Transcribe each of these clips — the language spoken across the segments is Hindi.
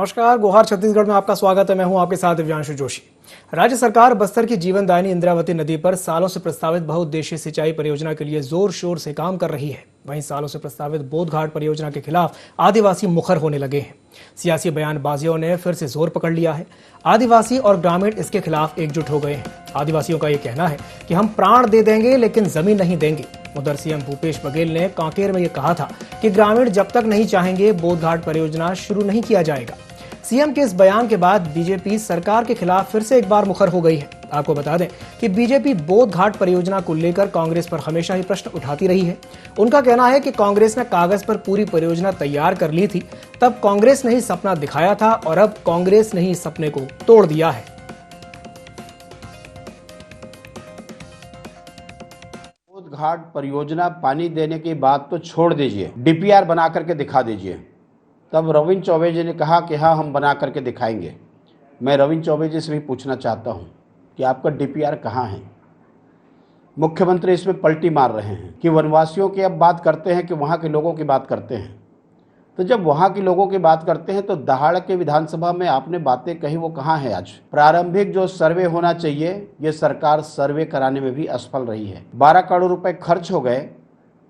नमस्कार, गोहार छत्तीसगढ़ में आपका स्वागत है। मैं हूं आपके साथ दिव्यांशु जोशी। राज्य सरकार बस्तर की जीवनदायिनी इंद्रावती नदी पर सालों से प्रस्तावित बहुउद्देशीय सिंचाई परियोजना के लिए जोर शोर से काम कर रही है। वहीं सालों से प्रस्तावित बोधघाट परियोजना के खिलाफ आदिवासी मुखर होने लगे हैं। सियासी बयानबाजियों ने फिर से जोर पकड़ लिया है। आदिवासी और ग्रामीण इसके खिलाफ एकजुट हो गए हैं। आदिवासियों का ये कहना है कि हम प्राण दे देंगे लेकिन जमीन नहीं देंगे। उधर सीएम भूपेश बघेल ने कांकेर में ये कहा था कि ग्रामीण जब तक नहीं चाहेंगे बोधघाट परियोजना शुरू नहीं किया जाएगा। सीएम के इस बयान के बाद बीजेपी सरकार के खिलाफ फिर से एक बार मुखर हो गई है। आपको बता दें कि बीजेपी बोधघाट परियोजना को लेकर कांग्रेस पर हमेशा ही प्रश्न उठाती रही है। उनका कहना है कि कांग्रेस ने कागज पर पूरी परियोजना तैयार कर ली थी, तब कांग्रेस ने ही सपना दिखाया था और अब कांग्रेस ने ही सपने को तोड़ दिया है। बोधघाट परियोजना पानी देने की बात तो छोड़ दीजिए, डीपीआर बना करके दिखा दीजिए। तब रविंद्र चौबे जी ने कहा कि हाँ, हम बना करके दिखाएंगे। मैं रविंद्र चौबे जी से भी पूछना चाहता हूँ कि आपका डीपीआर कहाँ है। मुख्यमंत्री इसमें पलटी मार रहे हैं कि वनवासियों की अब बात करते हैं कि वहाँ के लोगों की बात करते हैं। तो जब वहाँ के लोगों की बात करते हैं तो दहाड़ के विधानसभा में आपने बातें कही, वो कहाँ है आज। प्रारंभिक जो सर्वे होना चाहिए, ये सरकार सर्वे कराने में भी असफल रही है। 12 करोड़ रुपए खर्च हो गए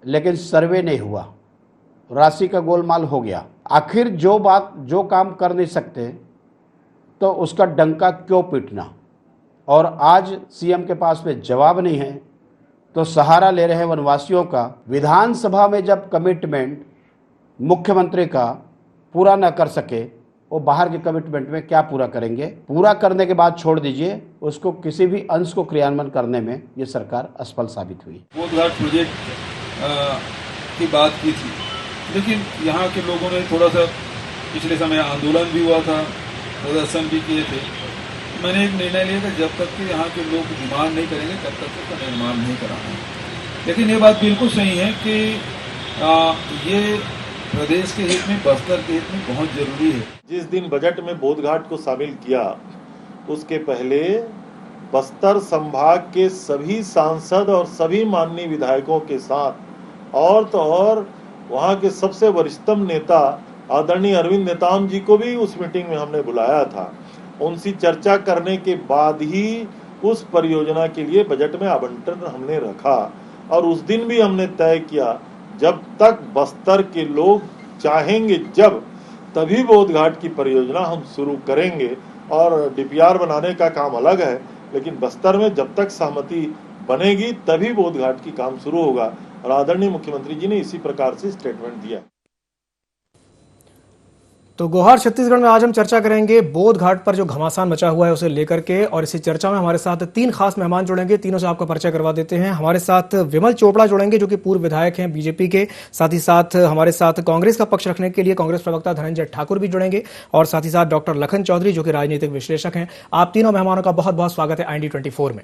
लेकिन सर्वे नहीं हुआ, राशि का गोलमाल हो गया। आखिर जो काम कर नहीं सकते तो उसका डंका क्यों पीटना। और आज सीएम के पास में जवाब नहीं है तो सहारा ले रहे वनवासियों का। विधानसभा में जब कमिटमेंट मुख्यमंत्री का पूरा न कर सके, वो बाहर के कमिटमेंट में क्या पूरा करेंगे। पूरा करने के बाद छोड़ दीजिए, उसको किसी भी अंश को क्रियान्वयन करने में ये सरकार असफल साबित हुई। बोधघाट प्रोजेक्ट की बात की थी, लेकिन यहाँ के लोगों ने थोड़ा सा पिछले समय आंदोलन भी हुआ था, प्रदर्शन भी किए थे। मैंने एक निर्णय लिया कि जब तक कि यहाँ के लोग डिमांड नहीं करेंगे तब तक उसका निर्माण नहीं कराना है। लेकिन ये बात बिल्कुल सही है कि ये प्रदेश के हित में, बस्तर के हित में बहुत जरूरी है। जिस दिन बजट में बोधघाट को शामिल किया उसके पहले बस्तर संभाग के सभी सांसद और सभी माननीय विधायकों के साथ और तो और वहाँ के सबसे वरिष्ठतम नेता आदरणीय अरविंद नेताम जी को भी उस मीटिंग में हमने बुलाया था। उनसे चर्चा करने के बाद ही उस परियोजना के लिए बजट में आवंटन हमने रखा। और उस दिन भी हमने तय किया जब तक बस्तर के लोग चाहेंगे जब, तभी बोधघाट की परियोजना हम शुरू करेंगे। और डीपीआर बनाने का काम अलग है, लेकिन बस्तर में जब तक सहमति बनेगी तभी बोधघाट की काम शुरू होगा। और आदरणीय मुख्यमंत्री जी ने इसी प्रकार से स्टेटमेंट दिया। तो गोहार छत्तीसगढ़ में आज हम चर्चा करेंगे बोधघाट पर जो घमासान मचा हुआ है उसे लेकर के। और इसी चर्चा में हमारे साथ 3 खास मेहमान जुड़ेंगे। तीनों से आपका परिचय करवा देते हैं। हमारे साथ विमल चोपड़ा जुड़ेंगे जो कि पूर्व विधायक हैं बीजेपी के। साथ ही साथ हमारे साथ कांग्रेस का पक्ष रखने के लिए कांग्रेस प्रवक्ता धनंजय ठाकुर भी जुड़ेंगे। और साथ ही साथ डॉक्टर लखन चौधरी जो कि राजनीतिक विश्लेषक हैं। आप तीनों मेहमानों का बहुत बहुत स्वागत है IND24 में।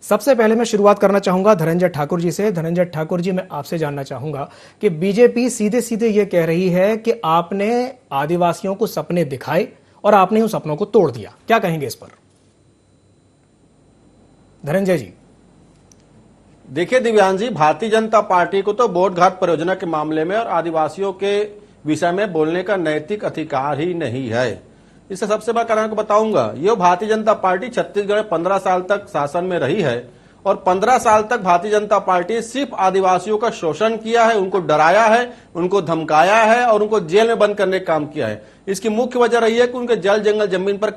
सबसे पहले मैं शुरुआत करना चाहूंगा धनंजय ठाकुर जी से। धनंजय ठाकुर जी, मैं आपसे जानना चाहूंगा कि बीजेपी सीधे सीधे ये कह रही है कि आपने आदिवासियों को सपने दिखाए और आपने उन सपनों को तोड़ दिया। क्या कहेंगे इस पर धनंजय जी? देखिए दिव्यांश जी, भारतीय जनता पार्टी को तो बोधघाट परियोजना के मामले में और आदिवासियों के विषय में बोलने का नैतिक अधिकार ही नहीं है। इससे सबसे बड़ा कारण को बताऊंगा। ये भारतीय जनता पार्टी छत्तीसगढ़ 15 साल तक शासन में रही है और 15 साल तक भारतीय जनता पार्टी सिर्फ आदिवासियों का शोषण किया है, उनको डराया है, उनको धमकाया है और उनको जेल में बंद करने का काम किया है। इसकी मुख्य वजह रही है कि उनके जल जंगल जमीन पर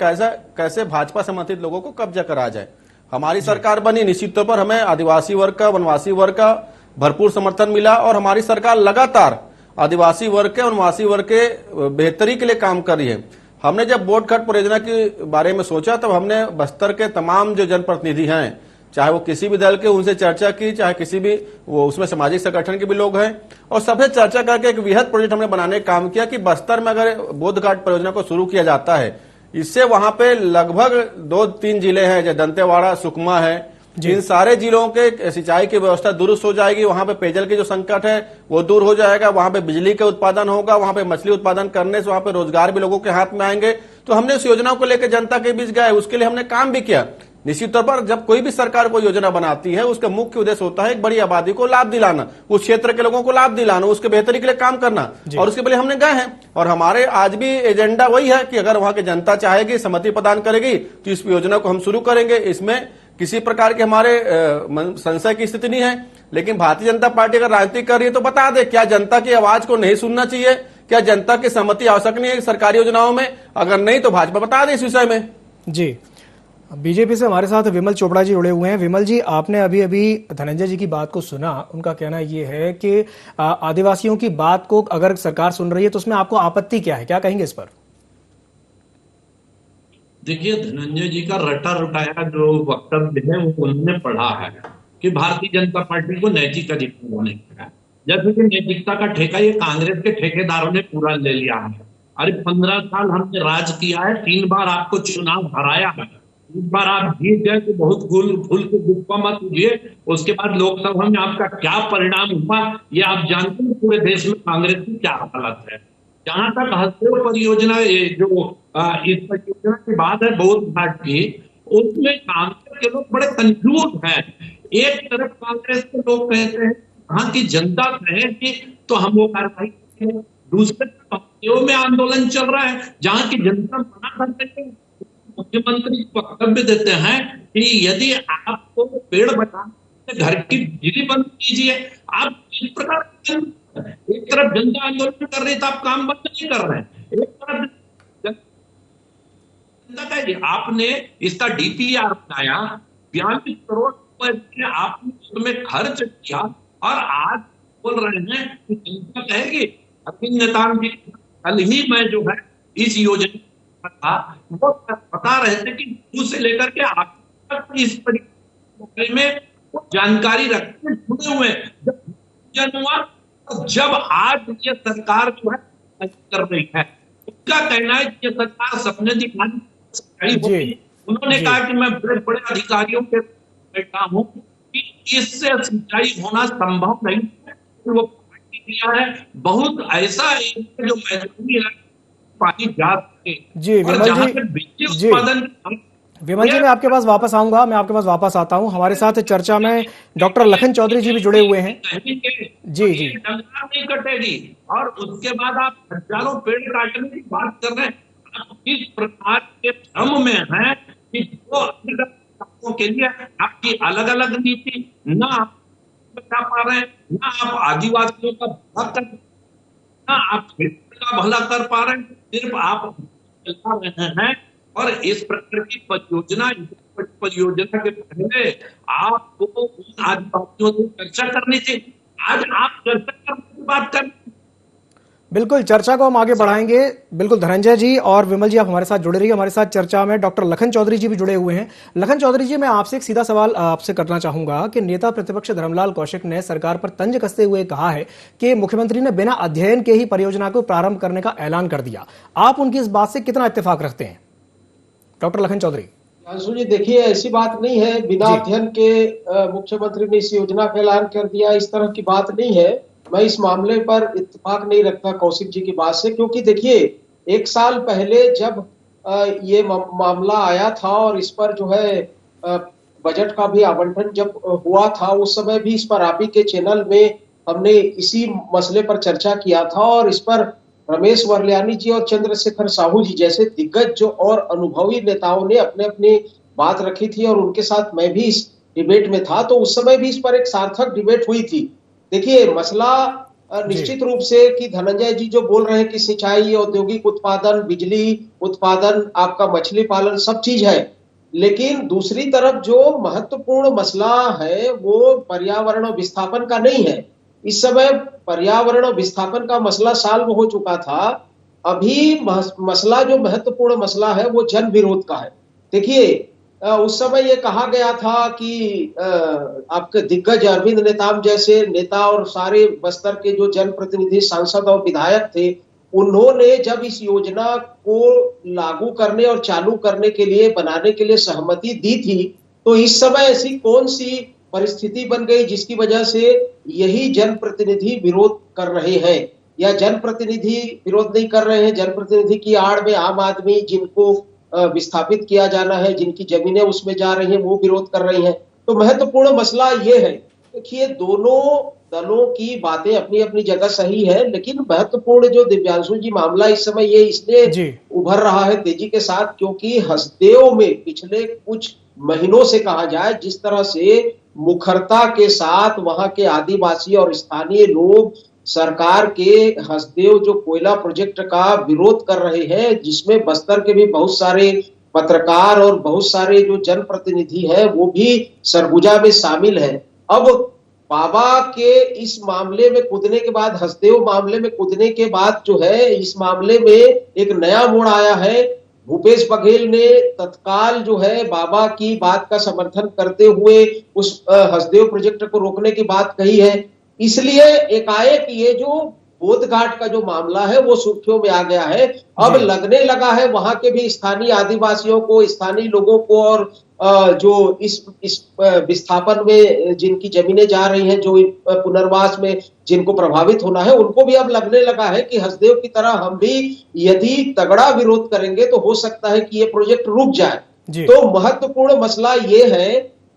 कैसे भाजपा समर्थित लोगों को कब्जा करा जाए। हमारी सरकार बनी, निश्चित तौर पर हमें आदिवासी वर्ग का, वनवासी वर्ग का भरपूर समर्थन मिला और हमारी सरकार लगातार आदिवासी वर्ग के, वनवासी वर्ग के बेहतरी के लिए काम कर रही है। हमने जब बोधघाट परियोजना के बारे में सोचा तब हमने बस्तर के तमाम जो जनप्रतिनिधि हैं, चाहे वो किसी भी दल के, उनसे चर्चा की, चाहे किसी भी वो उसमें सामाजिक संगठन के भी लोग हैं, और सबसे चर्चा करके एक वृहद प्रोजेक्ट हमने बनाने का काम किया कि बस्तर में अगर बोधघाट परियोजना को शुरू किया जाता है, इससे वहां पे लगभग 2-3 जिले हैं, जैसे दंतेवाड़ा, सुकमा है, इन सारे जिलों के सिंचाई की व्यवस्था दुरुस्त हो जाएगी। वहां पे पेयजल की जो संकट है वो दूर हो जाएगा, वहां पे बिजली का उत्पादन होगा, वहां पे मछली उत्पादन करने से वहां पे रोजगार भी लोगों के हाथ में आएंगे। तो हमने इस योजना को लेकर जनता के बीच गए, उसके लिए हमने काम भी किया। निश्चित तौर पर जब कोई भी सरकार कोई योजना बनाती है उसका मुख्य उद्देश्य होता है एक बड़ी आबादी को लाभ दिलाना, उस क्षेत्र के लोगों को लाभ दिलाना, उसके बेहतरी के लिए काम करना, और उसके लिए हमने गए हैं। और हमारे आज भी एजेंडा वही है कि अगर वहां की जनता चाहेगी, सहमति प्रदान करेगी तो इस योजना को हम शुरू करेंगे। इसमें किसी प्रकार के हमारे संशय की स्थिति नहीं है। लेकिन भारतीय जनता पार्टी अगर राजनीति कर रही है तो बता दे, क्या जनता की आवाज को नहीं सुनना चाहिए? क्या जनता की सहमति आवश्यक नहीं है सरकारी योजनाओं में? अगर नहीं तो भाजपा बता दे इस विषय में। जी, बीजेपी से हमारे साथ विमल चोपड़ा जी जुड़े हुए हैं। विमल जी, आपने अभी अभी धनंजय जी की बात को सुना। उनका कहना ये है कि आदिवासियों की बात को अगर सरकार सुन रही है तो उसमें आपको आपत्ति क्या है, क्या कहेंगे इस पर? देखिए, धनंजय जी का रटा रटाया जो वक्तव्य है वो उन्होंने पढ़ा है कि भारतीय जनता पार्टी को नैतिक अधिकार होने का, जैसे कि नैतिकता का ठेका ये कांग्रेस के ठेकेदारों ने पूरा ले लिया है। अरे 15 साल हमने राज किया है, 3 बार आपको चुनाव हराया है, एक बार आप जीत गए तो बहुत भूल के गुप्पा मत कीजिए। उसके बाद लोकसभा में आपका क्या परिणाम हुआ ये आप जानते हैं। पूरे देश में कांग्रेस की क्या हालत है। जहां तक हसदेव परियोजना जो इस परियोजना की बात है बौद्ध घाट की, उसमें कांग्रेस के लोग बड़े कंफ्यूज हैं। एक तरफ कांग्रेस के लोग कहते हैं वहां की जनता कहेगी तो हम वो कार्रवाई करेंगे, दूसरे तरफ में आंदोलन चल रहा है जहां की जनता मना करते हैं। मुख्यमंत्री वक्तव्य देते हैं कि यदि आपको पेड़ बचाने घर की बिजली बंद कीजिए। आप इस प्रकार एक तरफ जनता आंदोलन कर रही है तो आप काम बंद नहीं कर रहे हैं, एक तरफ जनता आपने इसका डीपीआर बनाया, 42 करोड़ रुपए आपने उसमें खर्च किया और आज बोल रहे हैं कि जनता कहेगी। अरविंद नेताम जी कल ही मैं जो है इस योजना वो बता रहे थे कि शुरू से लेकर के आप तक इस बारे में वो जानकारी रखते हैं, जुड़े हुए हुआ। जब आज ये सरकार जो है कर रही है, उसका कहना है कि ये सरकार सपने दिखाई होगी। उन्होंने कहा कि मैं बड़े बड़े अधिकारियों के बैठा हूं कि इससे सिंचाई होना संभव नहीं है। वो पार्टी दिया है बहुत ऐसा जो महत्वपूर्ण पानी जा सके। जी विमल जी, मैं आपके पास वापस आऊंगा, मैं आपके पास वापस आता हूं। हमारे साथ चर्चा में डॉक्टर लखन चौधरी जी भी जुड़े हुए हैं। जी नहीं कटेगी और उसके बाद आप हजारों पेड़ काटने की बात कर रहे हैं। आप इस प्रकार के भ्रम में हैं कि जो के लिए आपकी अलग अलग नीति ना आप बचा पा रहे हैं, ना आप आदिवासियों का भला कर, ना आप क्षेत्र का भला कर पा रहे हैं, सिर्फ आप चला रहे हैं। और इस प्रकार की परियोजना के पहले आपको उन आदिवासियों से चर्चा करनी चाहिए। आज आप चर्चा करने की बात कर, बिल्कुल चर्चा को हम आगे बढ़ाएंगे। बिल्कुल धनंजय जी और विमल जी, आप हमारे साथ जुड़े रहिए। हमारे साथ चर्चा में डॉक्टर लखन चौधरी जी भी जुड़े हुए हैं। लखन चौधरी जी, मैं आपसे एक सीधा सवाल आपसे करना चाहूंगा कि नेता प्रतिपक्ष धर्मलाल कौशिक ने सरकार पर तंज कसते हुए कहा है कि मुख्यमंत्री ने बिना अध्ययन के ही परियोजना को प्रारंभ करने का ऐलान कर दिया। आप उनकी इस बात से कितना इत्तेफाक रखते हैं? डॉक्टर लखन चौधरी जी, देखिए ऐसी बात नहीं है बिना अध्ययन के मुख्यमंत्री ने इस योजना का ऐलान कर दिया, इस तरह की बात नहीं है। मैं इस मामले पर इत्तेफाक नहीं रखता कौशिक जी की बात से, क्योंकि देखिए 1 साल पहले जब ये मामला आया था और इस पर जो है बजट का भी आवंटन जब हुआ था, उस समय भी इस पर आप ही के चैनल में हमने इसी मसले पर चर्चा किया था और इस पर रमेश वर्ल्यानी जी और चंद्रशेखर साहू जी जैसे दिग्गज जो और अनुभवी नेताओं ने अपने अपनी बात रखी थी और उनके साथ मैं भी इस डिबेट में था। तो उस समय भी इस पर एक सार्थक डिबेट हुई थी। देखिए मसला निश्चित रूप से कि धनंजय जी जो बोल रहे हैं कि सिंचाई, औद्योगिक उत्पादन, बिजली उत्पादन, आपका मछली पालन सब चीज है, लेकिन दूसरी तरफ जो महत्वपूर्ण मसला है वो पर्यावरण विस्थापन का नहीं है। इस समय पर्यावरण विस्थापन का मसला सॉल्व हो चुका था। अभी मसला जो महत्वपूर्ण मसला है वो जन विरोध का है। देखिए उस समय ये कहा गया था कि आपके दिग्गज अरविंद नेताम जैसे नेता और सारे बस्तर के जो जनप्रतिनिधि, सांसद और विधायक थे, उन्होंने जब इस योजना को लागू करने और चालू करने के लिए, बनाने के लिए सहमति दी थी, तो इस समय ऐसी कौन सी परिस्थिति बन गई जिसकी वजह से यही जनप्रतिनिधि विरोध कर रहे हैं, या जनप्रतिनिधि विरोध नहीं कर रहे हैं, जनप्रतिनिधि की आड़ में आम आदमी जिनको विस्थापित किया जाना है, जिनकी जमीनें उसमें जा रही हैं वो विरोध कर रही हैं। तो महत्वपूर्ण मसला ये है, देखिए दोनों दलों की बातें अपनी अपनी जगह सही है, लेकिन महत्वपूर्ण जो दिव्यांशु जी मामला इस समय ये इसलिए उभर रहा है तेजी के साथ क्योंकि हसदेव में पिछले कुछ महीनों से कहा जाए जिस तरह से मुखरता के साथ वहां के आदिवासी और स्थानीय लोग सरकार के हसदेव जो कोयला प्रोजेक्ट का विरोध कर रहे हैं, जिसमें बस्तर के भी बहुत सारे पत्रकार और बहुत सारे जो जनप्रतिनिधि हैं वो भी सरगुजा में शामिल है। अब बाबा के इस मामले में कूदने के बाद, हसदेव मामले में कूदने के बाद जो है इस मामले में एक नया मोड़ आया है। भूपेश बघेल ने तत्काल जो है बाबा की बात का समर्थन करते हुए उस हसदेव प्रोजेक्ट को रोकने की बात कही है। इसलिए एकाएक ये जो बोधघाट का जो मामला है वो सुर्खियों में आ गया है। अब लगने लगा है वहां के भी स्थानीय आदिवासियों को, स्थानीय लोगों को और जो इस विस्थापन में जिनकी जमीनें जा रही हैं, जो पुनर्वास में जिनको प्रभावित होना है, उनको भी अब लगने लगा है कि हसदेव की तरह हम भी यदि तगड़ा विरोध करेंगे तो हो सकता है कि ये प्रोजेक्ट रुक जाए। तो महत्वपूर्ण मसला ये है,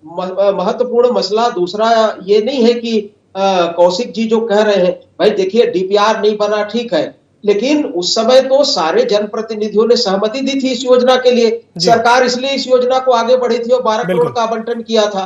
महत्वपूर्ण मसला दूसरा ये नहीं है कि कौशिक जी जो कह रहे हैं, भाई देखिए डीपीआर नहीं बना ठीक है, लेकिन उस समय तो सारे जनप्रतिनिधियों ने सहमति दी थी इस योजना के लिए। सरकार इसलिए इस योजना को आगे बढ़ी थी और 12 करोड़ का आवंटन किया था।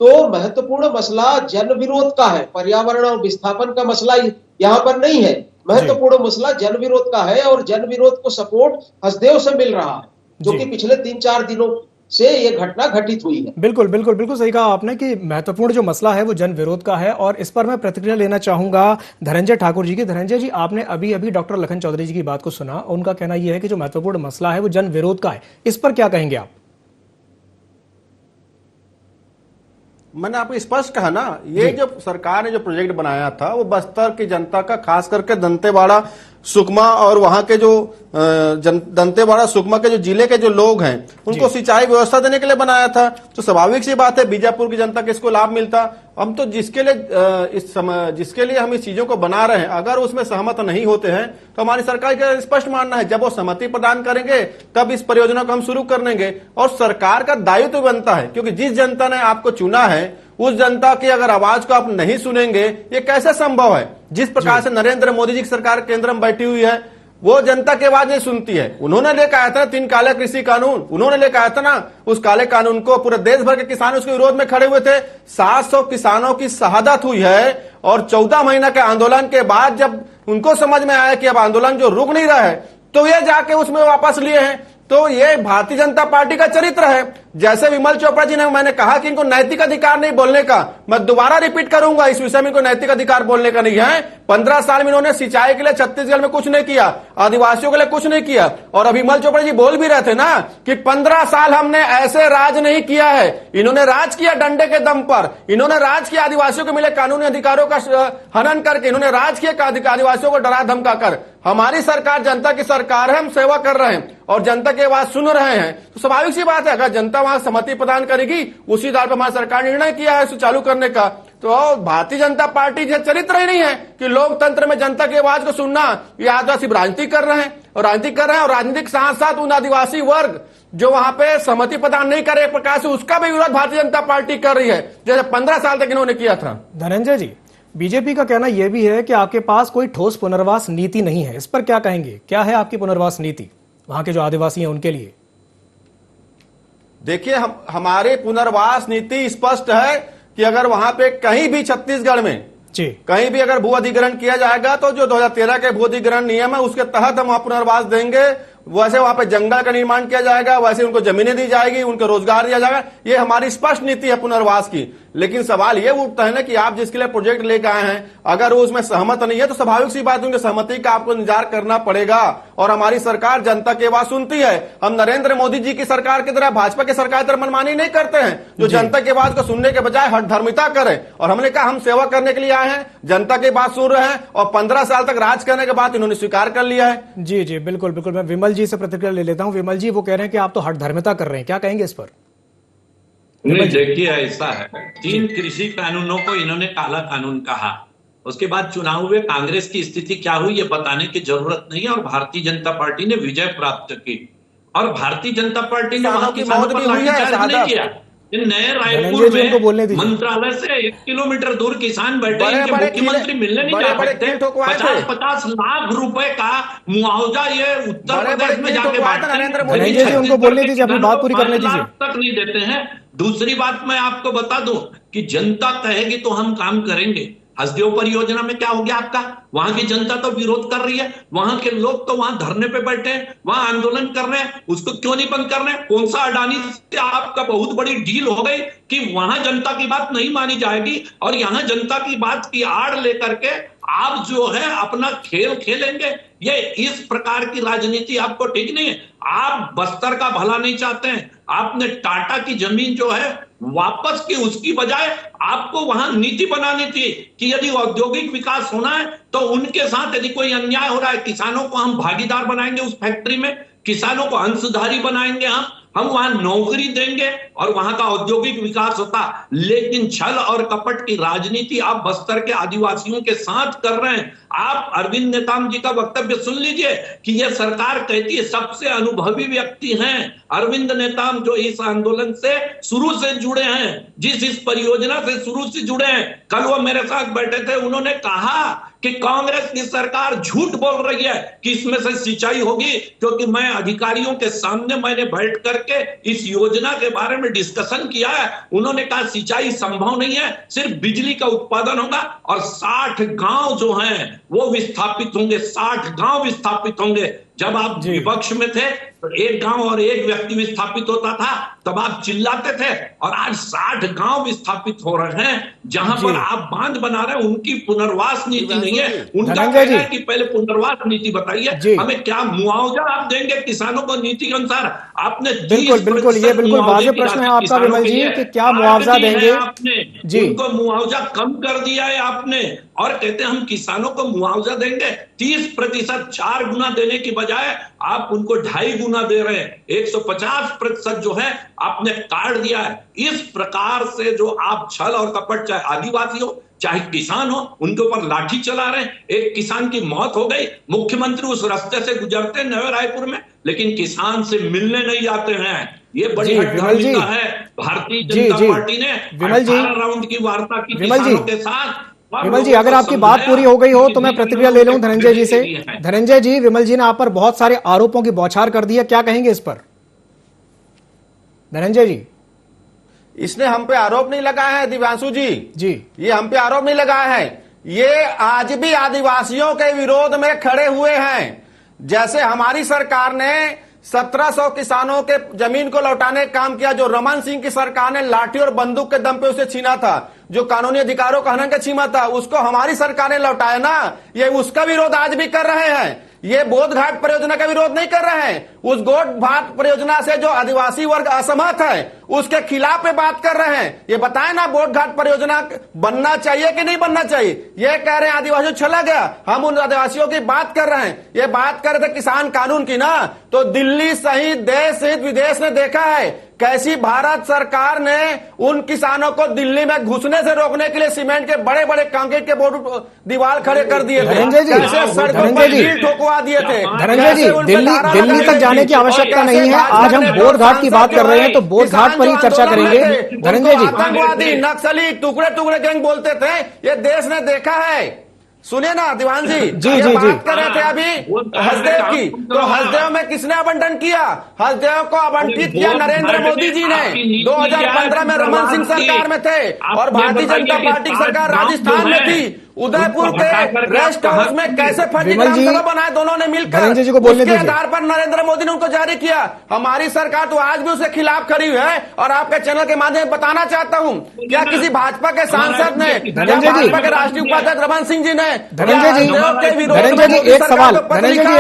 तो महत्वपूर्ण मसला जन विरोध का है, पर्यावरण और विस्थापन का मसला यहाँ पर नहीं है। महत्वपूर्ण मसला जन विरोध का है और जन विरोध को सपोर्ट हसदेव से मिल रहा है, जो कि पिछले 3-4 दिनों से ये घटना घटित हुई है। बिल्कुल बिल्कुल बिल्कुल सही कहा आपने कि महत्वपूर्ण जो मसला है वो जन विरोध का है। और इस पर मैं प्रतिक्रिया लेना चाहूंगा धनंजय ठाकुर जी की। धनंजय जी, आपने अभी अभी डॉक्टर लखन चौधरी जी की बात को सुना, उनका कहना यह है कि जो महत्वपूर्ण मसला है वो जन विरोध का है। इस पर क्या कहेंगे आप? मैंने आपको स्पष्ट कहा ना, ये जो सरकार ने जो प्रोजेक्ट बनाया था वो बस्तर की जनता का, खास करके दंतेवाड़ा सुकमा और वहां के जो दंतेवाड़ा सुकमा के जो जिले के जो लोग हैं उनको सिंचाई व्यवस्था देने के लिए बनाया था। तो स्वाभाविक सी बात है बीजापुर की जनता को इसको लाभ मिलता। हम तो जिसके लिए हम इस चीजों को बना रहे हैं, अगर उसमें सहमत नहीं होते हैं तो हमारी सरकार का स्पष्ट मानना है जब वो सहमति प्रदान करेंगे तब इस परियोजना को हम शुरू कर देंगे। और सरकार का दायित्व तो बनता है, क्योंकि जिस जनता ने आपको चुना है उस जनता की अगर आवाज को आप नहीं सुनेंगे ये कैसे संभव है? जिस प्रकार से नरेंद्र मोदी जी की सरकार केंद्र में बैठी हुई है वो जनता की आवाज नहीं सुनती है। उन्होंने लेकर आया था 3 काले कृषि कानून, उन्होंने लेकर आया था ना उस काले कानून को, पूरे देश भर के किसान उसके विरोध में खड़े हुए थे। 700 किसानों की शहादत हुई है और 14 महीना के आंदोलन के बाद जब उनको समझ में आया कि अब आंदोलन जो रुक नहीं रहा है तो ये जाके उसमें वापस लिए हैं। तो ये भारतीय जनता पार्टी का चरित्र है। जैसे विमल चोपड़ा जी ने, मैंने कहा कि इनको नैतिक अधिकार नहीं बोलने का, मैं दोबारा रिपीट करूंगा, इस विषय में इनको नैतिक अधिकार बोलने का नहीं है। 15 साल में इन्होंने सिंचाई के लिए छत्तीसगढ़ में कुछ नहीं किया, आदिवासियों के लिए कुछ नहीं किया। और अभी विमल चोपड़ा जी बोल भी रहे थे ना कि 15 साल हमने ऐसे राज नहीं किया है। इन्होंने राज किया डंडे के दम पर, इन्होंने राज किया आदिवासियों को मिले कानूनी अधिकारों का हनन करके, इन्होंने राज किया आदिवासियों को डरा धमका कर। हमारी सरकार जनता की सरकार है, हम सेवा कर रहे हैं और जनता की आवाज सुन रहे हैं। तो स्वाभाविक सी बात है अगर जनता वहां सहमति प्रदान करेगी उसी आधार पर हमारी सरकार निर्णय किया है इसे चालू करने का। तो भारतीय जनता पार्टी का चरित्र ही नहीं है कि लोकतंत्र में जनता की आवाज को सुनना। ये आदिवासी राजनीति कर रहे हैं और राजनीति के साथ साथ उन आदिवासी वर्ग जो वहां पे सहमति प्रदान नहीं करे एक प्रकार से उसका भी विरोध भारतीय जनता पार्टी कर रही है, जैसे 15 साल तक इन्होंने किया था। धनंजय जी, बीजेपी का कहना यह भी है कि आपके पास कोई ठोस पुनर्वास नीति नहीं है, इस पर क्या कहेंगे? क्या है आपकी पुनर्वास नीति वहां के जो आदिवासी हैं उनके लिए? देखिए, हमारी पुनर्वास नीति स्पष्ट है कि अगर वहां पे कहीं भी छत्तीसगढ़ में कहीं भी अगर भू अधिग्रहण किया जाएगा तो जो 2013 के भू अधिग्रहण नियम है उसके तहत हम वहां पुनर्वास देंगे। वैसे वहां पे जंगल का निर्माण किया जाएगा, वैसे उनको जमीनें दी जाएगी, उनको रोजगार दिया जाएगा। ये हमारी स्पष्ट नीति है पुनर्वास की। लेकिन सवाल ये उठता है ना कि आप जिसके लिए प्रोजेक्ट लेकर आए हैं अगर वो उसमें सहमत नहीं है तो स्वाभाविक सी बात उनकी सहमति का आपको इंतजार करना पड़ेगा। और हमारी सरकार जनता की आवाज सुनती है। हम नरेंद्र मोदी जी की सरकार की तरह, भाजपा की सरकार की तरह मनमानी नहीं करते हैं जो जनता की आवाज को सुनने के बजाय हठधर्मिता करे। और हमने कहा हम सेवा करने के लिए आए हैं, जनता की बात सुन रहे हैं और 15 साल तक राज करने के बाद इन्होंने स्वीकार कर लिया है। जी जी बिल्कुल बिल्कुल। मैं विमल जी से प्रतिक्रिया ले लेता हूं। विमल जी, वो कह रहे हैं कि आप तो हठधर्मिता कर रहे हैं, क्या कहेंगे इस पर? नहीं, देखिए ऐसा है, 3 कृषि कानूनों को इन्होंने काला कानून कहा। उसके बाद चुनाव में कांग्रेस की स्थिति क्या हुई ये बताने की जरूरत नहीं है और भारतीय जनता पार्टी ने विजय प्राप्त की। और भारतीय जनता पार्टी ने वहां की किसानों मौत पर भी हुई है, लाठीचार्ज नहीं किया। ये नए रायपुर धनंजय जी, उनको बोलने में दीजिए। मंत्रालय से 1 किलोमीटर दूर किसान बैठे, इनके बड़े मुख्यमंत्री मिलने नहीं जा बड़े सकते। कील ठोकवाए थे। 50-50 लाख रुपए का मुआवजा ये उत्तर बड़े प्रदेश में कील जाके ठोकवाए थे बांटते हैं। नरेंद्र मोदी धनंजय जी, उनको बोलने दीजिए, अपनी बात पूरी करने 5 दीजिए। लाख तक नहीं देते हैं। दूसरी बात मैं आपको बता दूं कि जनता कहेगी तो हम काम करेंगे। हसदेव परियोजना में क्या हो गया आपका? वहां की जनता तो विरोध कर रही है, वहां के लोग तो वहां धरने पे बैठे हैं, वहां आंदोलन कर रहे हैं, उसको क्यों नहीं बंद कर रहे हैं? कौन सा अडानी से आपका बहुत बड़ी डील हो गई कि वहां जनता की बात नहीं मानी जाएगी और यहां जनता की बात की आड़ लेकर के आप जो है अपना खेल खेलेंगे? ये इस प्रकार की राजनीति आपको ठीक नहीं है। आप बस्तर का भला नहीं चाहते हैं। आपने टाटा की जमीन जो है वापस की, उसकी बजाय आपको वहां नीति बनानी थी कि यदि औद्योगिक विकास होना है तो उनके साथ यदि कोई अन्याय हो रहा है, किसानों को हम भागीदार बनाएंगे उस फैक्ट्री में, किसानों को अंशधारी बनाएंगे, हम वहां नौकरी देंगे और वहां का औद्योगिक विकास होता। लेकिन छल और कपट की राजनीति आप बस्तर के आदिवासियों के साथ कर रहे हैं। आप अरविंद नेताम जी का वक्तव्य सुन लीजिए कि यह सरकार कहती है, सबसे अनुभवी व्यक्ति हैं अरविंद नेताम, जो इस आंदोलन से शुरू से जुड़े हैं, जिस इस परियोजना से शुरू से जुड़े हैं। कल वो मेरे साथ बैठे थे, उन्होंने कहा कि कांग्रेस की सरकार झूठ बोल रही है कि इसमें से सिंचाई होगी, क्योंकि मैं अधिकारियों के सामने मैंने बैठ करके इस योजना के बारे में डिस्कशन किया है। उन्होंने कहा सिंचाई संभव नहीं है, सिर्फ बिजली का उत्पादन होगा और 60 गांव जो हैं वो विस्थापित होंगे, 60 गांव विस्थापित होंगे। जब आप विपक्ष में थे तो 1 गांव और 1 व्यक्ति विस्थापित होता था, तब आप चिल्लाते थे, और आज 60 गांव विस्थापित हो रहे हैं। जहां पर आप बांध बना रहे हैं उनकी पुनर्वास नीति नहीं है। उनका कहना है कि पहले पुनर्वास नीति बताइए, हमें क्या मुआवजा आप देंगे किसानों को नीति के अनुसार? आपने बिल्कुल ये बिल्कुल वाजिब प्रश्न है आपका विमल जी कि क्या मुआवजा देंगे? आपने उनको मुआवजा कम कर दिया है आपने, और कहते हैं हम किसानों को मुआवजा देंगे 30%, 4 गुना देने की बजाय आप उनको 2.5 गुना दे रहे हैं। 150% जो है आपने काट दिया है। इस प्रकार से जो आप छल और कपट, चाहे आदिवासी हो चाहे किसान हो, उनके ऊपर लाठी चला रहे हैं। एक किसान की मौत हो गई, मुख्यमंत्री उस रास्ते से गुजरते नए रायपुर में, लेकिन किसान से मिलने नहीं जाते हैं। ये बड़ी हठधर्मिता है। भारतीय जनता पार्टी ने 18 राउंड की वार्ता की किसानों के साथ। विमल जी, अगर आपकी बात पूरी हो गई हो तो मैं प्रतिक्रिया ले लूं धनंजय जी से। धनंजय जी, विमल जी ने आप पर बहुत सारे आरोपों की बौछार कर दी है, क्या कहेंगे इस पर? धनंजय जी, इसने हम पे आरोप नहीं लगाया है दिव्यांशु जी, ये हम पे आरोप नहीं लगाया है। ये आज भी आदिवासियों के विरोध में खड़े हुए हैं। जैसे हमारी सरकार ने 1700 किसानों के जमीन को लौटाने का काम किया, जो रमन सिंह की सरकार ने लाठी और बंदूक के दम पे उसे छीना था, जो कानूनी अधिकारों का हनन का छीना था, उसको हमारी सरकार ने लौटाया ना। ये उसका विरोध आज भी कर रहे हैं। ये बोध घाट परियोजना का विरोध नहीं कर रहे हैं। उस बोध घाट परियोजना से जो आदिवासी वर्ग असहमत है उसके खिलाफ में बात कर रहे हैं। ये बताएं ना, बोध घाट परियोजना बनना चाहिए कि नहीं बनना चाहिए? ये कह रहे हैं आदिवासियों चला गया, हम उन आदिवासियों की बात कर रहे हैं। ये बात कर रहे थे किसान कानून की ना, तो दिल्ली सहित देश सहित विदेश ने देखा है कैसी भारत सरकार ने उन किसानों को दिल्ली में घुसने से रोकने के लिए सीमेंट के बड़े बड़े कंक्रीट के बोर्ड दीवार खड़े कर दिए थे, कैसे सड़कों पर कील ठोकवा दिए थे। धनंजय जी, दिल्ली तक जाने की आवश्यकता नहीं है। आज हम बोध घाट की बात कर रहे हैं तो बोध घाट पर ही चर्चा करेंगे। धनंजय जी, आतंकवादी, नक्सली, टुकड़े टुकड़े गैंग बोलते थे, ये देश ने देखा है। सुनिए ना दिवान जी, बात कर रहे थे अभी हसदेव की, तो हसदेव में किसने आवंटन किया? हसदेव को आवंटित किया नरेंद्र मोदी जी ने। 2015 में रमन सिंह सरकार में थे और भारतीय जनता पार्टी की सरकार राजस्थान में थी। उदयपुर के रेस्ट हाउस में कैसे फर्जी ग्राम बनाए दोनों ने मिलकर, जी को बोलने उसके आधार पर नरेंद्र मोदी ने उनको जारी किया। हमारी सरकार तो आज भी उसके खिलाफ खड़ी है। और आपके चैनल के माध्यम से बताना चाहता हूं, क्या किसी भाजपा के सांसद ने, भाजपा के राष्ट्रीय उपाध्यक्ष रमन सिंह जी ने धनंजय जी एक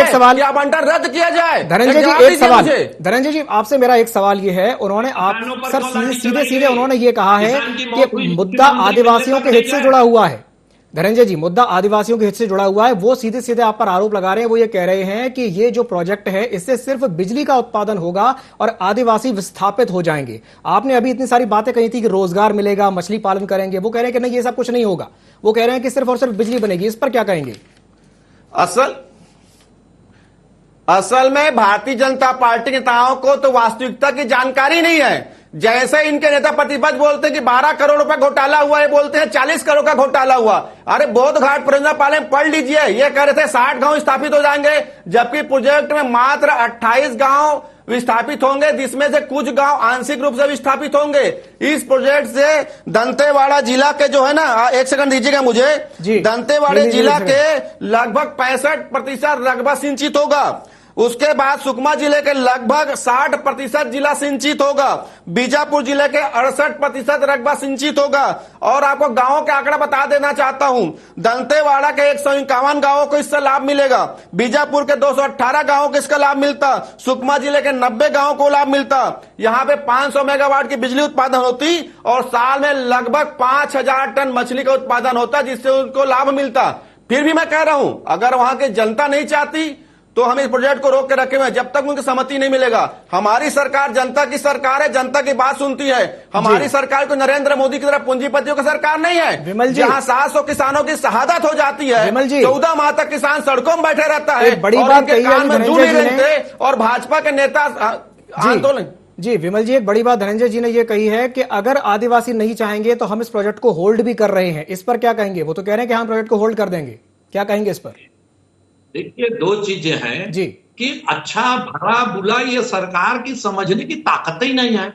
सवाल आवंटन रद्द किया जाए? धनंजय जी आपसे मेरा एक सवाल ये है, उन्होंने आप सर सीधे उन्होंने ये कहा है कि मुद्दा आदिवासियों के हित से जुड़ा हुआ है। धनंजय जी, मुद्दा आदिवासियों के हित से जुड़ा हुआ है, वो सीधे आप पर आरोप लगा रहे हैं। वो ये कह रहे हैं कि ये जो प्रोजेक्ट है इससे सिर्फ बिजली का उत्पादन होगा और आदिवासी विस्थापित हो जाएंगे। आपने अभी इतनी सारी बातें कही थी कि रोजगार मिलेगा, मछली पालन करेंगे, वो कह रहे हैं कि नहीं ये सब कुछ नहीं होगा। वो कह रहे हैं कि सिर्फ और सिर्फ बिजली बनेगी। इस पर क्या कहेंगे? असल असल में भारतीय जनता पार्टी के नेताओं को तो वास्तविकता की जानकारी नहीं है। जैसे इनके नेता प्रतिपक्ष बोलते हैं कि 12 करोड़ रुपए घोटाला हुआ है, बोलते हैं 40 करोड़ का घोटाला हुआ। अरे बोध घाट परियोजना पाले पढ़ लीजिए, ये कह रहे थे 60 गांव स्थापित हो जाएंगे, जबकि प्रोजेक्ट में मात्र 28 गांव विस्थापित होंगे, जिसमें से कुछ गांव आंशिक रूप से विस्थापित होंगे। इस प्रोजेक्ट से दंतेवाड़ा जिला के जो है ना, एक सेकंड दीजिएगा मुझे, दंतेवाड़ा जिला के लगभग 65% रकबा सिंचित होगा। उसके बाद सुकमा जिले के लगभग 60% जिला सिंचित होगा। बीजापुर जिले के 68% रकबा सिंचित होगा। और आपको गांवों के आंकड़ा बता देना चाहता हूं, दंतेवाड़ा के 151 गांवों को इससे लाभ मिलेगा, बीजापुर के 218 गांवों को इसका लाभ मिलता, सुकमा जिले के 90 गांवों को लाभ मिलता। यहां पे 500 मेगावाट की बिजली उत्पादन होती और साल में लगभग 5000 टन मछली का उत्पादन होता, जिससे उनको लाभ मिलता। फिर भी मैं कह रहा हूं, अगर वहां की जनता नहीं चाहती तो हम इस प्रोजेक्ट को रोक के रखे हुए हैं, जब तक उनकी सहमति नहीं मिलेगा। हमारी सरकार जनता की सरकार है, जनता की बात सुनती है। हमारी सरकार को नरेंद्र मोदी की तरह पूंजीपतियों की सरकार नहीं है, जहां 700 किसानों की शहादत हो जाती है, 14 माह तक किसान सड़कों में बैठे रहता है, बड़ी बात कही है और भाजपा के नेता आंदोलन। जी विमल जी, एक बड़ी बात धनंजय जी ने ये कही है कि अगर आदिवासी नहीं चाहेंगे तो हम इस प्रोजेक्ट को होल्ड भी कर रहे हैं। इस पर क्या कहेंगे? वो तो कह रहे हैं कि हम प्रोजेक्ट को होल्ड कर देंगे, क्या कहेंगे इस पर? देखिए, दो चीजें हैं जी कि अच्छा भला बुरा ये सरकार की समझने की ताकत ही नहीं है।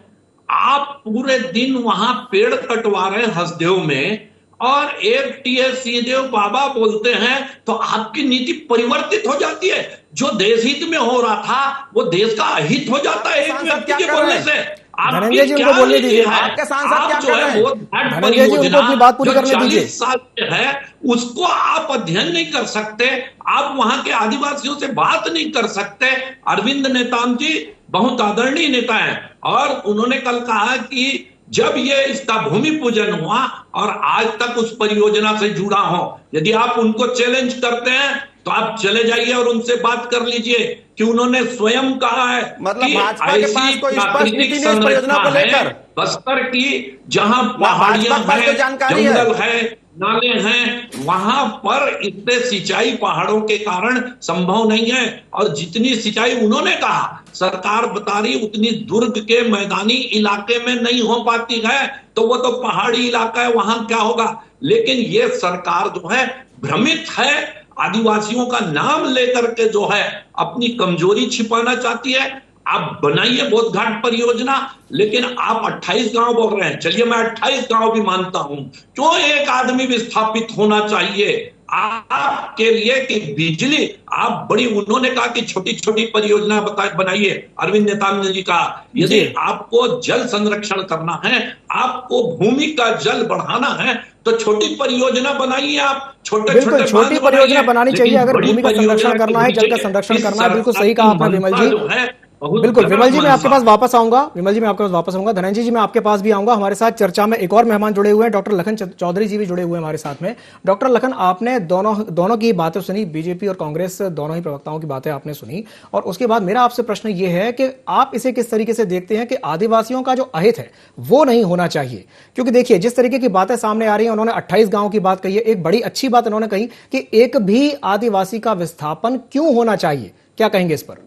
आप पूरे दिन वहां पेड़ कटवा रहे हैं हसदेव में, और एक टीएस सिंहदेव बाबा बोलते हैं तो आपकी नीति परिवर्तित हो जाती है। जो देश हित में हो रहा था वो देश का अहित हो जाता है एक व्यक्ति के बोलने से। धनंजय जी उनको बोलने दीजिए, आपके सांसद क्या कर रहे हैं? धनंजय जी उनको अपनी बात पूरी करने दीजिए। 40 साल है उसको आप अध्ययन नहीं कर सकते, आप वहां के आदिवासियों से बात नहीं कर सकते। अरविंद नेताम जी बहुत आदरणीय नेता हैं, और उन्होंने कल कहा कि जब ये इसका भूमि पूजन हुआ और आज तक उस परियोजना से जुड़ा हो, यदि आप उनको चैलेंज करते हैं तो आप चले जाइए और उनसे बात कर लीजिए कि उन्होंने स्वयं कहा है मतलब भाजपा के पास कोई स्पष्ट नीति नहीं इस परियोजना को लेकर। बस्तर की जहां पहाड़ियां हैं, जंगल है, नाले हैं, वहां पर इतने सिंचाई पहाड़ों के कारण संभव नहीं है। और जितनी सिंचाई उन्होंने कहा सरकार बता रही उतनी दुर्ग के मैदानी इलाके में नहीं हो पाती है, तो वो तो पहाड़ी इलाका है, वहां क्या होगा। लेकिन ये सरकार जो है भ्रमित है, आदिवासियों का नाम लेकर के जो है अपनी कमजोरी छिपाना चाहती है। आप बनाइए बोध घाट परियोजना, लेकिन आप 28 गांव बोल रहे हैं, चलिए मैं 28 गांव भी मानता हूं, क्यों एक आदमी विस्थापित होना चाहिए आपके लिए कि बिजली आप बड़ी, उन्होंने कहा कि छोटी छोटी परियोजना बनाइए, अरविंद नेताम जी का। यदि आपको जल संरक्षण करना है, आपको भूमि का जल बढ़ाना है, तो छोटी परियोजना बनाइए। आप छोटे छोटी परियोजना बनानी चाहिए अगर भूमि का संरक्षण करना है, जल का संरक्षण करना है। बिल्कुल सही कहा आपने विमल जी। बिल्कुल विमल जी, मैं आपके पास वापस आऊंगा। विमल जी मैं आपके पास वापस आऊंगा। धनंजय जी मैं आपके पास भी आऊंगा। हमारे साथ चर्चा में एक और मेहमान जुड़े हुए हैं, डॉक्टर लखन चौधरी जी भी जुड़े हुए हैं हमारे साथ में। डॉक्टर लखन, आपने दोनों की बातें सुनी, बीजेपी और कांग्रेस दोनों ही प्रवक्ताओं की बातें आपने सुनी, और उसके बाद मेरा आपसे प्रश्न ये है कि आप इसे किस तरीके से देखते हैं कि आदिवासियों का जो अहित है वो नहीं होना चाहिए? क्योंकि देखिए जिस तरीके की बातें सामने आ रही है, उन्होंने 28 गांव की बात कही है, एक बड़ी अच्छी बात उन्होंने कही कि एक भी आदिवासी का विस्थापन क्यों होना चाहिए, क्या कहेंगे इस पर?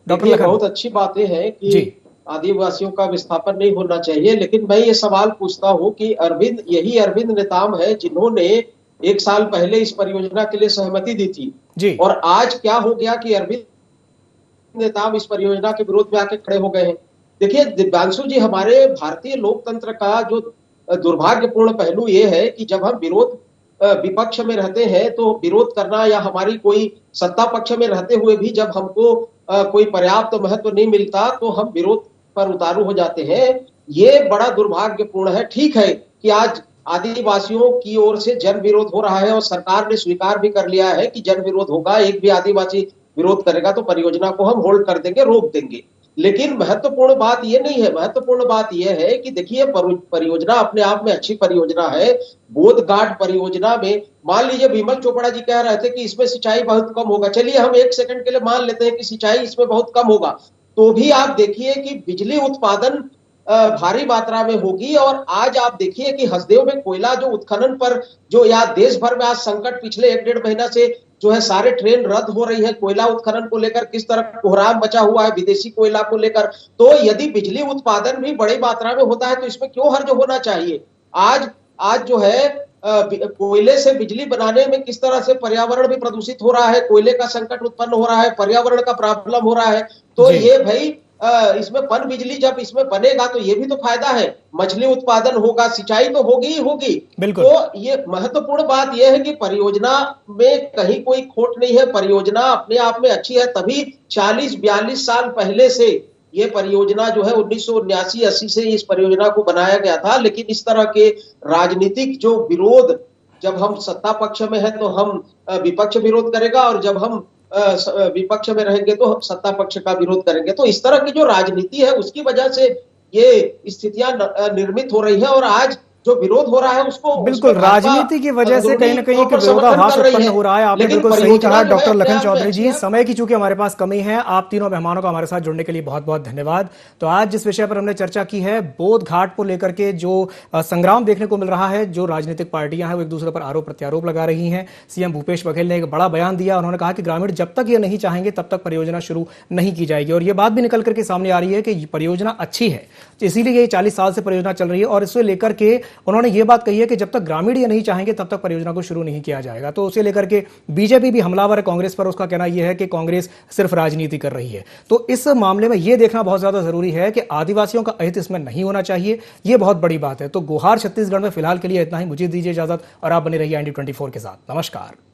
डॉक्टर बहुत अच्छी बातें हैं कि आदिवासियों का विस्थापन नहीं होना चाहिए, लेकिन मैं ये सवाल पूछता हूं कि यही अरविंद नेताम है जिन्होंने 1 साल पहले इस परियोजना के लिए सहमति दी थी जी। और आज क्या हो गया कि अरविंद नेताम इस परियोजना के विरोध में आके खड़े हो गए हैं। देखिए दिव्यांशु जी, हमारे भारतीय लोकतंत्र का जो दुर्भाग्यपूर्ण पहलू ये है कि जब हम विपक्ष में रहते हैं तो विरोध करना, या हमारी कोई सत्ता पक्ष में रहते हुए भी जब हमको कोई पर्याप्त महत्व नहीं मिलता तो हम विरोध पर उतारू हो जाते हैं। ये बड़ा दुर्भाग्यपूर्ण है। ठीक है कि आज आदिवासियों की ओर से जन विरोध हो रहा है और सरकार ने स्वीकार भी कर लिया है कि जन विरोध होगा, एक भी आदिवासी विरोध करेगा तो परियोजना को हम होल्ड कर देंगे, रोक देंगे। लेकिन महत्वपूर्ण बात ये नहीं है, महत्वपूर्ण बात यह है कि देखिए परियोजना अपने आप में अच्छी परियोजना है। बोध घाट परियोजना में मान लीजिए विमल चोपड़ा जी कह रहे थे कि इसमें सिंचाई बहुत कम होगा, चलिए हम 1 सेकंड के लिए मान लेते हैं कि सिंचाई इसमें बहुत कम होगा, तो भी आप देखिए कि बिजली उत्पादन भारी मात्रा में होगी। और आज आप देखिए कि हसदेव में कोयला जो उत्खनन पर जो या देश भर में आज संकट पिछले 1-1.5 महीना से जो है सारे ट्रेन रद्द हो रही है, कोयला उत्खनन को लेकर किस तरह कोहराम मचा हुआ है विदेशी कोयला को लेकर। तो यदि बिजली उत्पादन भी बड़ी मात्रा में होता है तो इसमें क्यों हर्ज होना चाहिए। आज जो है कोयले से बिजली बनाने में किस तरह से पर्यावरण भी प्रदूषित हो रहा है, कोयले का संकट उत्पन्न हो रहा है, पर्यावरण का प्रॉब्लम हो रहा है। तो ये भाई इसमें पन बिजली जब इसमें बनेगा तो ये भी तो फायदा है, मछली उत्पादन होगा, सिंचाई तो होगी ही होगी। तो ये महत्वपूर्ण बात यह है कि परियोजना में कहीं कोई खोट नहीं है, परियोजना अपने आप में अच्छी है। तभी 40-42 साल पहले से ये परियोजना जो है 1979-80 से इस परियोजना को बनाया गया था। लेकिन इस तरह के राजनीतिक जो विरोध, जब हम सत्ता पक्ष में है तो हम विपक्ष विरोध करेगा और जब हम विपक्ष में रहेंगे तो सत्ता पक्ष का विरोध करेंगे। तो इस तरह की जो राजनीति है उसकी वजह से ये स्थितियां निर्मित हो रही है और आज जो विरोध हो रहा है उसको बिल्कुल राजनीति की वजह से कहीं ना कहीं एक विरोधाभास उत्पन्न हो रहा है। आपने बिल्कुल सही कहा डॉक्टर लखन चौधरी जी। समय की चूंकि हमारे पास कमी है, आप तीनों मेहमानों का हमारे साथ जुड़ने के लिए बहुत बहुत धन्यवाद। तो आज जिस विषय पर हमने चर्चा की है, बोध घाट को लेकर के जो संग्राम देखने को मिल रहा है, जो राजनीतिक पार्टियां हैं वो एक दूसरे पर आरोप प्रत्यारोप लगा रही हैं। सीएम भूपेश बघेल ने एक बड़ा बयान दिया, उन्होंने कहा कि ग्रामीण जब तक ये नहीं चाहेंगे तब तक परियोजना शुरू नहीं की जाएगी। और ये बात भी निकल करके सामने आ रही है कि परियोजना अच्छी है, इसीलिए ये 40 साल से परियोजना चल रही है। और इसे लेकर के उन्होंने ये बात कही है कि जब तक ग्रामीण ये नहीं चाहेंगे तब तक परियोजना को शुरू नहीं किया जाएगा। तो उसे लेकर के बीजेपी भी हमलावर है कांग्रेस पर। उसका कहना यह है कि कांग्रेस सिर्फ राजनीति कर रही है। तो इस मामले में यह देखना बहुत ज्यादा जरूरी है कि आदिवासियों का अहित इसमें नहीं होना चाहिए, यह बहुत बड़ी बात है। तो गुहार छत्तीसगढ़ में फिलहाल के लिए इतना ही। मुझे दीजिए इजाजत और आप बने रहिए IND 24 के साथ। नमस्कार।